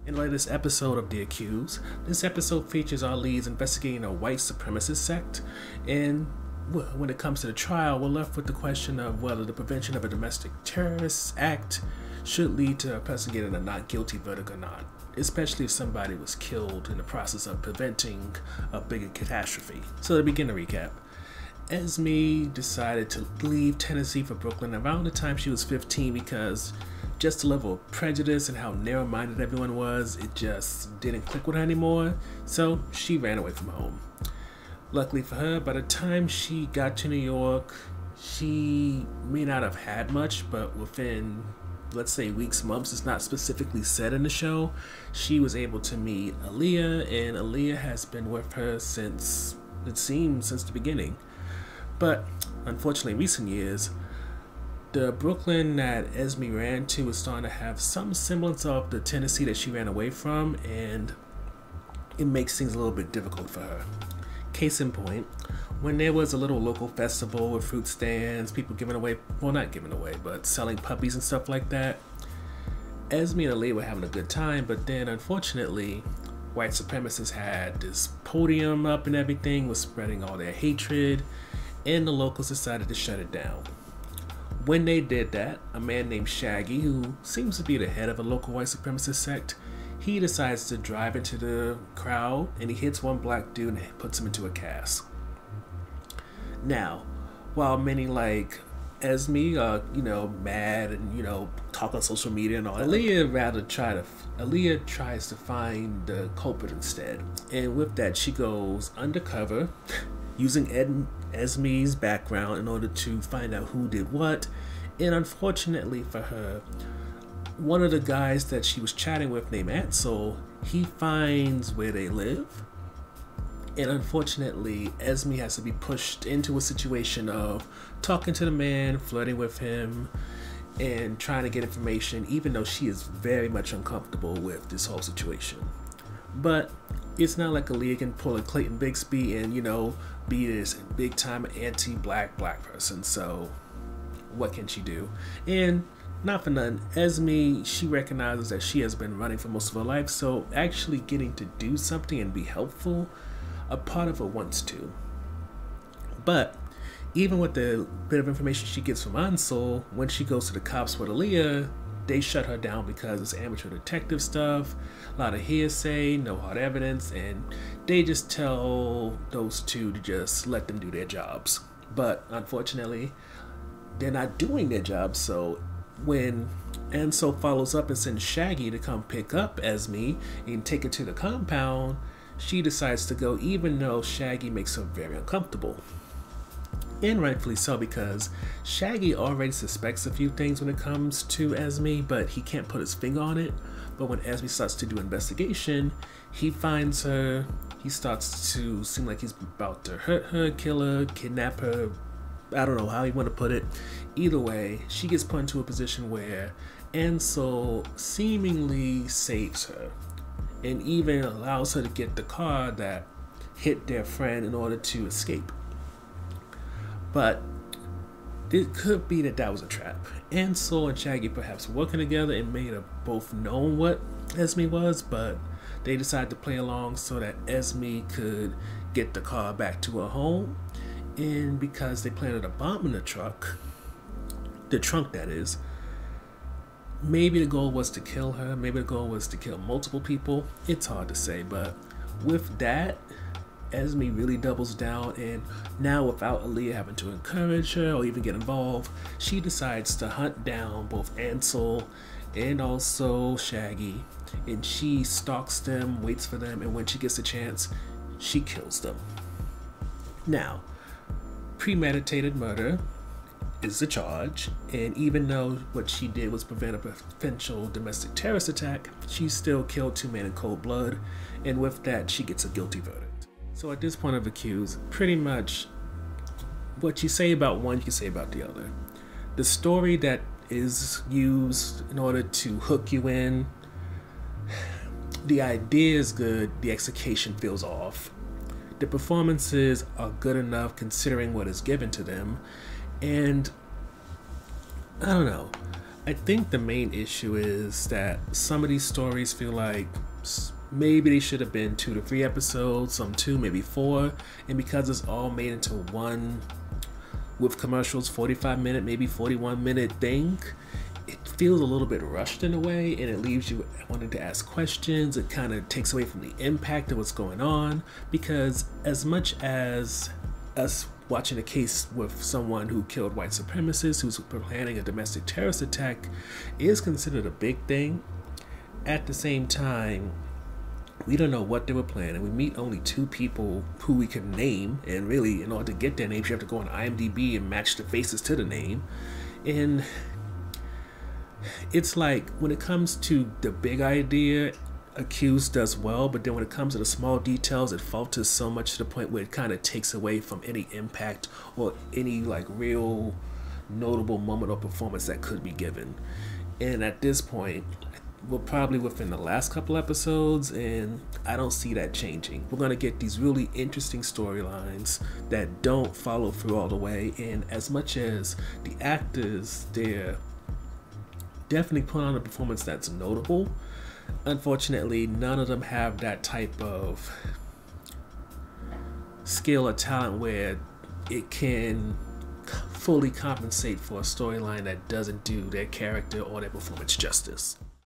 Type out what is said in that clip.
In the latest episode of The Accused, this episode features our leads investigating a white supremacist sect, and when it comes to the trial, we're left with the question of whether the prevention of a domestic terrorist act should lead to a person getting a not guilty verdict or not, especially if somebody was killed in the process of preventing a bigger catastrophe. So to begin the recap, Esme decided to leave Tennessee for Brooklyn around the time she was 15 because just the level of prejudice and how narrow-minded everyone was, it just didn't click with her anymore, so she ran away from home. Luckily for her, by the time she got to New York, she may not have had much, but within, let's say, weeks, months, it's not specifically said in the show, she was able to meet Aaliyah, and Aaliyah has been with her since, it seems, since the beginning. But unfortunately, in recent years, the Brooklyn that Esme ran to is starting to have some semblance of the Tennessee that she ran away from, and it makes things a little bit difficult for her. Case in point, when there was a little local festival with fruit stands, people giving away, well, not giving away, but selling puppies and stuff like that, Esme and Aaliyah were having a good time, but then unfortunately, white supremacists had this podium up and everything, was spreading all their hatred, and the locals decided to shut it down. When they did that, a man named Shaggy, who seems to be the head of a local white supremacist sect, he decides to drive into the crowd and he hits one black dude and puts him into a cast. Now, while many like Esme are, mad and, talk on social media and all, Aaliyah tries to find the culprit instead. And with that, she goes undercover, using Esme's background in order to find out who did what. And unfortunately for her, one of the guys that she was chatting with named Ansel, he finds where they live. And unfortunately, Esme has to be pushed into a situation of talking to the man, flirting with him, and trying to get information, even though she is very much uncomfortable with this whole situation. But it's not like Aaliyah can pull a Clayton Bigsby and, be this big time anti-black person. So what can she do? And not for nothing, Esme, she recognizes that she has been running for most of her life, so actually getting to do something and be helpful, a part of her wants to. But even with the bit of information she gets from Ansel, when she goes to the cops with Aaliyah, they shut her down because it's amateur detective stuff, a lot of hearsay, no hard evidence, and they just tell those two to just let them do their jobs. But unfortunately, they're not doing their jobs, so when Ansel follows up and sends Shaggy to come pick up Esme and take her to the compound, she decides to go even though Shaggy makes her very uncomfortable. And rightfully so, because Shaggy already suspects a few things when it comes to Esme, but he can't put his finger on it. But when Esme starts to do investigation, he finds her, he starts to seem like he's about to hurt her, kill her, kidnap her. I don't know how you want to put it. Either way, she gets put into a position where Ansel seemingly saves her and even allows her to get the car that hit their friend in order to escape. But it could be that was a trap. Ansel and Shaggy perhaps working together and may have both known what Esme was, but they decided to play along so that Esme could get the car back to her home. And because they planted a bomb in the trunk that is, maybe the goal was to kill her, maybe the goal was to kill multiple people. It's hard to say, but with that, Esme really doubles down, and now without Aaliyah having to encourage her or even get involved, she decides to hunt down both Ansel and also Shaggy, and she stalks them, waits for them, and when she gets a chance, she kills them. Now, premeditated murder is the charge, and even though what she did was prevent a potential domestic terrorist attack, she still killed two men in cold blood, and with that, she gets a guilty verdict. So at this point of accused, pretty much what you say about one, you can say about the other. The story that is used in order to hook you in, the idea is good, the execution feels off. The performances are good enough considering what is given to them, and I don't know. I think the main issue is that some of these stories feel like maybe they should have been 2 to 3 episodes, some 2, maybe 4, and because it's all made into one with commercials, 45-minute, maybe 41-minute thing, it feels a little bit rushed in a way, and it leaves you wanting to ask questions. It kind of takes away from the impact of what's going on, because as much as us watching a case with someone who killed white supremacists, who's planning a domestic terrorist attack, is considered a big thing, at the same time, we don't know what they were planning. We meet only 2 people who we can name, and really, in order to get their names, you have to go on IMDb and match the faces to the name. And it's like, when it comes to the big idea, Accused does well, but then when it comes to the small details, it falters so much to the point where it kind of takes away from any impact or any like real notable moment or performance that could be given. And at this point, we're probably within the last couple episodes, and I don't see that changing. We're going to get these really interesting storylines that don't follow through all the way, and as much as the actors, they're definitely put on a performance that's notable, unfortunately, none of them have that type of skill or talent where it can fully compensate for a storyline that doesn't do their character or their performance justice.